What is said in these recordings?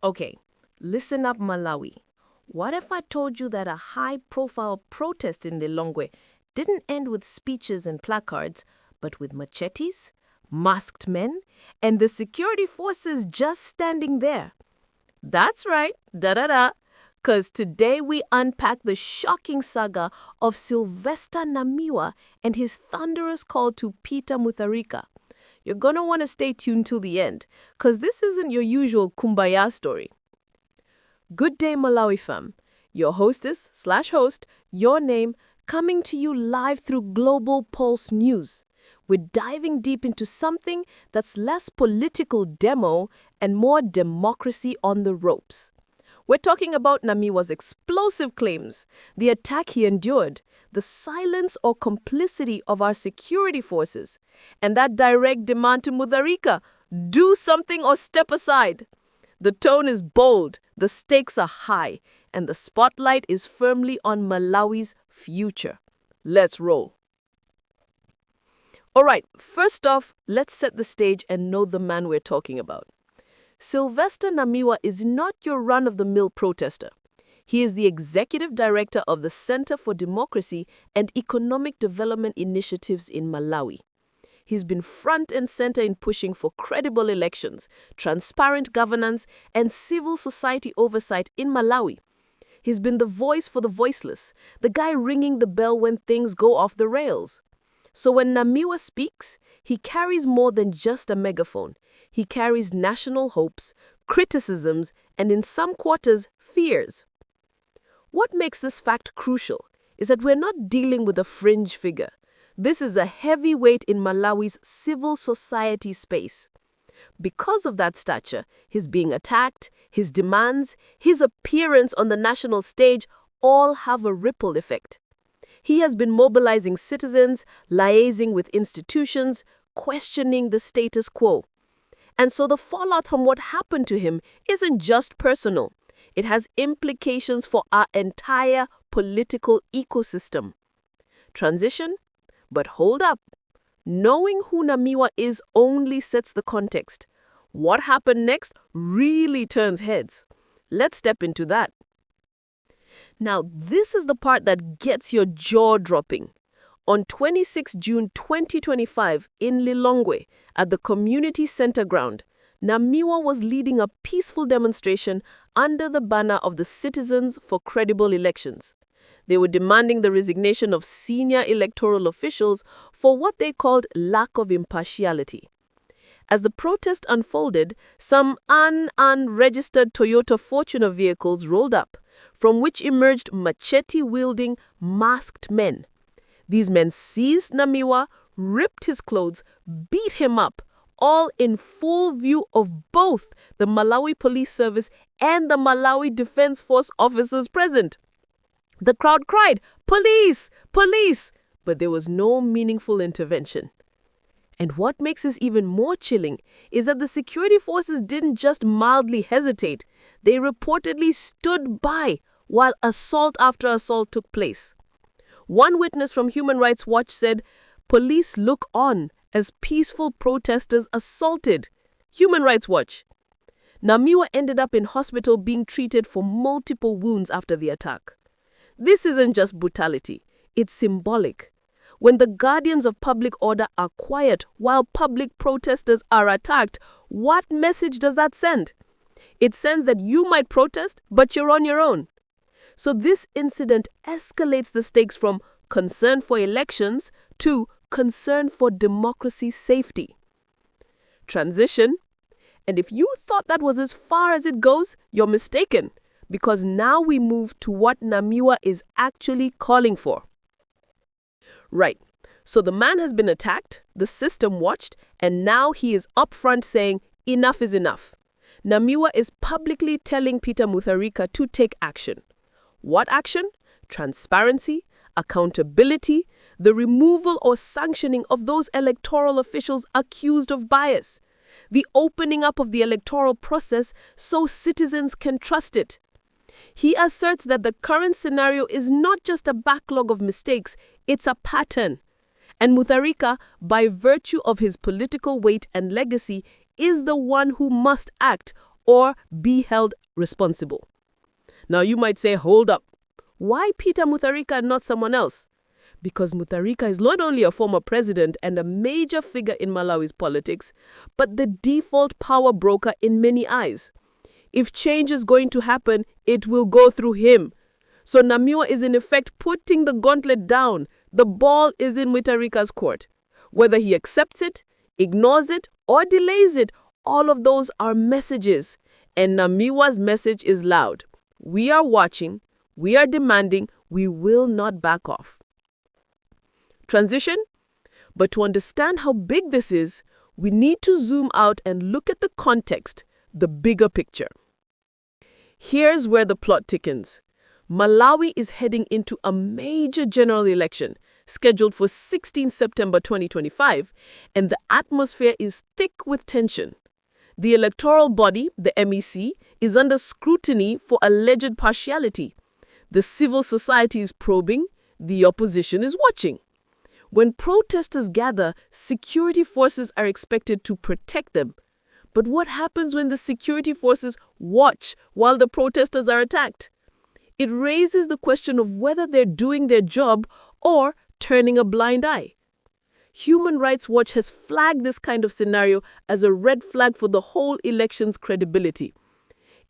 Okay, listen up, Malawi. What if I told you that a high-profile protest in Lilongwe didn't end with speeches and placards, but with machetes, masked men, and the security forces just standing there? That's right, da-da-da. Because today we unpack the shocking saga of Sylvester Namiwa and his thunderous call to Peter Mutharika. You're going to want to stay tuned till the end, because this isn't your usual kumbaya story. Good day, Malawi fam. Your hostess/host, your name, coming to you live through Global Pulse News. We're diving deep into something that's less political demo and more democracy on the ropes. We're talking about Namiwa's explosive claims, the attack he endured, the silence or complicity of our security forces, and that direct demand to Mutharika, do something or step aside. The tone is bold, the stakes are high, and the spotlight is firmly on Malawi's future. Let's roll. All right, first off, let's set the stage and know the man we're talking about. Sylvester Namiwa is not your run-of-the-mill protester. He is the executive director of the Center for Democracy and Economic Development Initiatives in Malawi. He's been front and center in pushing for credible elections, transparent governance, and civil society oversight in Malawi. He's been the voice for the voiceless, the guy ringing the bell when things go off the rails. So when Namiwa speaks, he carries more than just a megaphone. He carries national hopes, criticisms, and in some quarters, fears. What makes this fact crucial is that we're not dealing with a fringe figure. This is a heavyweight in Malawi's civil society space. Because of that stature, his being attacked, his demands, his appearance on the national stage all have a ripple effect. He has been mobilizing citizens, liaising with institutions, questioning the status quo. And so the fallout from what happened to him isn't just personal. It has implications for our entire political ecosystem. Transition? But hold up. Knowing who Namiwa is only sets the context. What happened next really turns heads. Let's step into that. Now, this is the part that gets your jaw dropping. On 26 June 2025 in Lilongwe, at the community center ground, Namiwa was leading a peaceful demonstration under the banner of the Citizens for Credible Elections. They were demanding the resignation of senior electoral officials for what they called lack of impartiality. As the protest unfolded, some unregistered Toyota Fortuner vehicles rolled up, from which emerged machete-wielding, masked men. These men seized Namiwa, ripped his clothes, beat him up, all in full view of both the Malawi Police Service and the Malawi Defense Force officers present. The crowd cried, "Police! Police!" but there was no meaningful intervention. And what makes this even more chilling is that the security forces didn't just mildly hesitate, they reportedly stood by while assault after assault took place. One witness from Human Rights Watch said, "Police look on as peaceful protesters assaulted." Human Rights Watch. Namiwa ended up in hospital being treated for multiple wounds after the attack. This isn't just brutality, it's symbolic. When the guardians of public order are quiet while public protesters are attacked, what message does that send? It sends that you might protest, but you're on your own. So this incident escalates the stakes from concern for elections to concern for democracy's safety. Transition. And if you thought that was as far as it goes, you're mistaken, because now we move to what Namiwa is actually calling for. Right. So the man has been attacked, the system watched, and now he is upfront saying enough is enough. Namiwa is publicly telling Peter Mutharika to take action. What action? Transparency, accountability, the removal or sanctioning of those electoral officials accused of bias, the opening up of the electoral process so citizens can trust it. He asserts that the current scenario is not just a backlog of mistakes, it's a pattern. And Mutharika, by virtue of his political weight and legacy, is the one who must act, or be held responsible. Now you might say, hold up. Why Peter Mutharika and not someone else? Because Mutharika is not only a former president and a major figure in Malawi's politics, but the default power broker in many eyes. If change is going to happen, it will go through him. So Namiwa is in effect putting the gauntlet down. The ball is in Mutharika's court. Whether he accepts it, ignores it, or delays it, all of those are messages. And Namiwa's message is loud. We are watching, we are demanding, we will not back off. Transition? But to understand how big this is, we need to zoom out and look at the context, the bigger picture. Here's where the plot thickens. Malawi is heading into a major general election scheduled for 16 September 2025, and the atmosphere is thick with tension. The electoral body, the MEC, is under scrutiny for alleged partiality. The civil society is probing, the opposition is watching. When protesters gather, security forces are expected to protect them. But what happens when the security forces watch while the protesters are attacked? It raises the question of whether they're doing their job or turning a blind eye. Human Rights Watch has flagged this kind of scenario as a red flag for the whole election's credibility.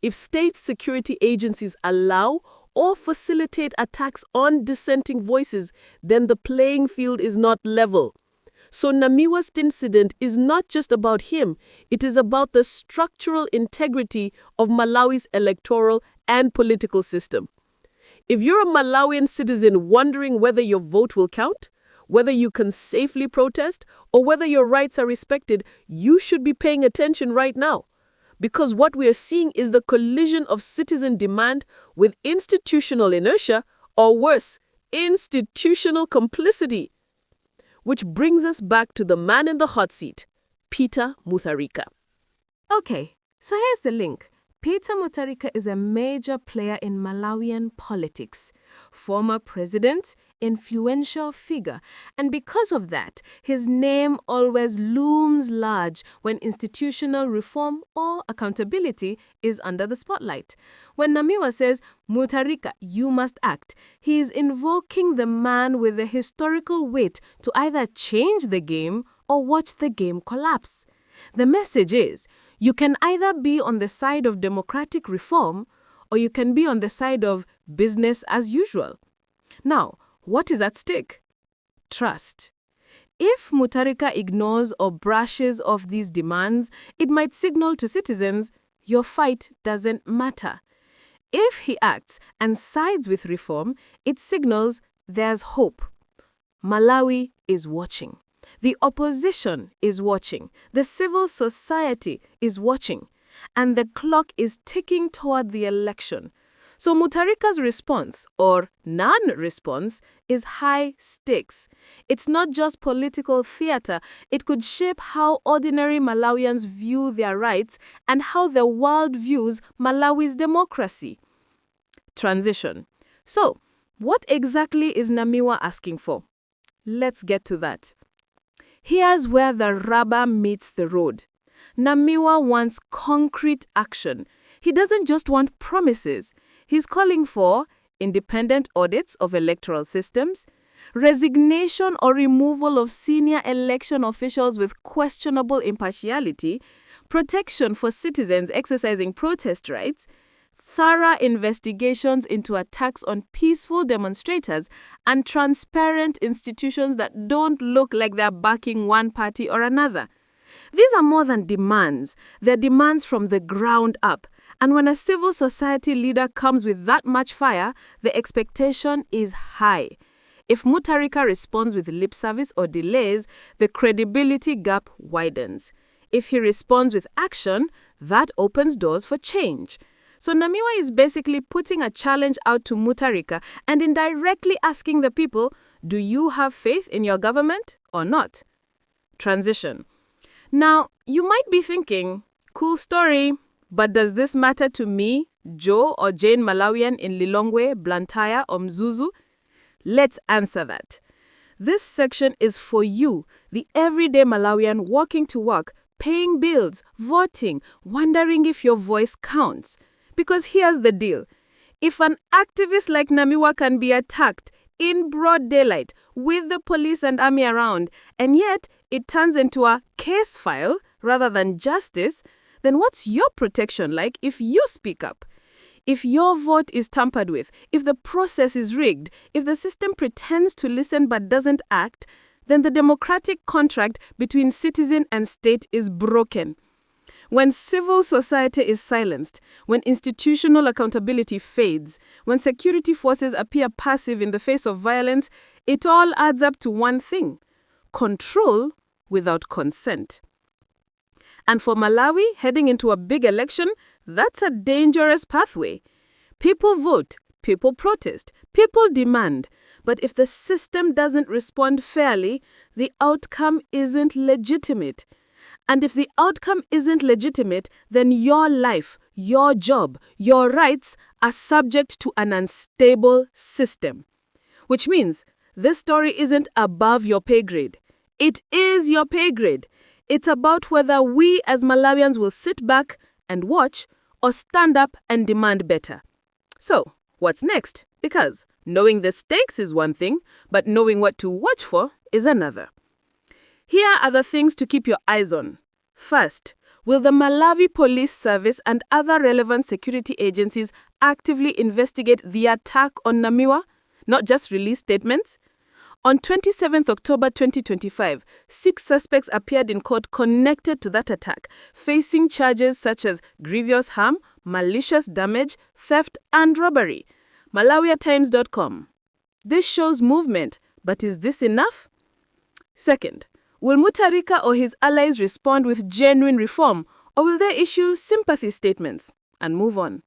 If state security agencies allow or facilitate attacks on dissenting voices, then the playing field is not level. So Namiwa's incident is not just about him, it is about the structural integrity of Malawi's electoral and political system. If you're a Malawian citizen wondering whether your vote will count, whether you can safely protest, or whether your rights are respected, you should be paying attention right now. Because what we are seeing is the collision of citizen demand with institutional inertia, or worse, institutional complicity. Which brings us back to the man in the hot seat, Peter Mutharika. Okay, so here's the link. Peter Mutharika is a major player in Malawian politics, former president, influential figure, and because of that, his name always looms large when institutional reform or accountability is under the spotlight. When Namiwa says, Mutharika, you must act, he is invoking the man with the historical weight to either change the game or watch the game collapse. The message is, you can either be on the side of democratic reform or you can be on the side of business as usual. Now, what is at stake? Trust. If Mutharika ignores or brushes off these demands, it might signal to citizens, your fight doesn't matter. If he acts and sides with reform, it signals there's hope. Malawi is watching. The opposition is watching, the civil society is watching, and the clock is ticking toward the election. So Mutharika's response, or non-response, is high stakes. It's not just political theater, it could shape how ordinary Malawians view their rights and how the world views Malawi's democracy. Transition. So, what exactly is Namiwa asking for? Let's get to that. Here's where the rubber meets the road. Namiwa wants concrete action. He doesn't just want promises. He's calling for independent audits of electoral systems, resignation or removal of senior election officials with questionable impartiality, protection for citizens exercising protest rights, thorough investigations into attacks on peaceful demonstrators, and transparent institutions that don't look like they're backing one party or another. These are more than demands. They're demands from the ground up. And when a civil society leader comes with that much fire, the expectation is high. If Mutharika responds with lip service or delays, the credibility gap widens. If he responds with action, that opens doors for change. So Namiwa is basically putting a challenge out to Mutharika and indirectly asking the people, do you have faith in your government or not? Transition. Now, you might be thinking, cool story, but does this matter to me, Joe or Jane Malawian in Lilongwe, Blantyre or Mzuzu? Let's answer that. This section is for you, the everyday Malawian walking to work, paying bills, voting, wondering if your voice counts. Because here's the deal. If an activist like Namiwa can be attacked in broad daylight with the police and army around, and yet it turns into a case file rather than justice, then what's your protection like if you speak up? If your vote is tampered with, if the process is rigged, if the system pretends to listen but doesn't act, then the democratic contract between citizen and state is broken. When civil society is silenced, when institutional accountability fades, when security forces appear passive in the face of violence, it all adds up to one thing: control without consent. And for Malawi, heading into a big election, that's a dangerous pathway. People vote, people protest, people demand. But if the system doesn't respond fairly, the outcome isn't legitimate. And if the outcome isn't legitimate, then your life, your job, your rights are subject to an unstable system. Which means this story isn't above your pay grade. It is your pay grade. It's about whether we as Malawians will sit back and watch or stand up and demand better. So, what's next? Because knowing the stakes is one thing, but knowing what to watch for is another. Here are the things to keep your eyes on. First, will the Malawi Police Service and other relevant security agencies actively investigate the attack on Namiwa, not just release statements? On 27th October 2025, 6 suspects appeared in court connected to that attack, facing charges such as grievous harm, malicious damage, theft, and robbery. MalawiaTimes.com. This shows movement, but is this enough? Second, will Mutharika or his allies respond with genuine reform, or will they issue sympathy statements and move on?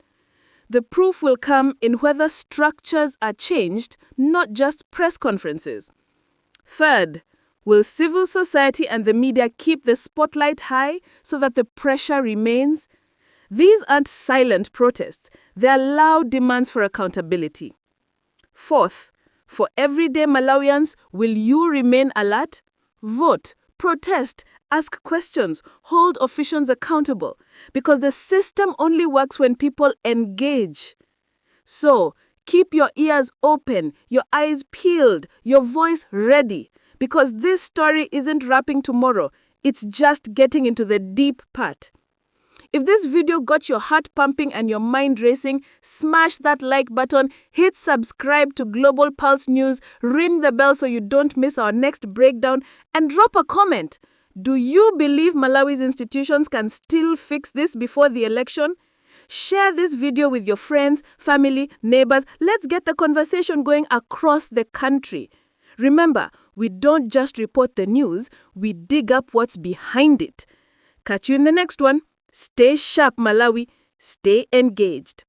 The proof will come in whether structures are changed, not just press conferences. Third, will civil society and the media keep the spotlight high so that the pressure remains? These aren't silent protests, they're loud demands for accountability. Fourth, for everyday Malawians, will you remain alert? Vote, protest, ask questions, hold officials accountable, because the system only works when people engage. So, keep your ears open, your eyes peeled, your voice ready, because this story isn't wrapping tomorrow, it's just getting into the deep part. If this video got your heart pumping and your mind racing, smash that like button, hit subscribe to Global Pulse News, ring the bell so you don't miss our next breakdown, and drop a comment. Do you believe Malawi's institutions can still fix this before the election? Share this video with your friends, family, neighbors. Let's get the conversation going across the country. Remember, we don't just report the news, we dig up what's behind it. Catch you in the next one. Stay sharp, Malawi. Stay engaged.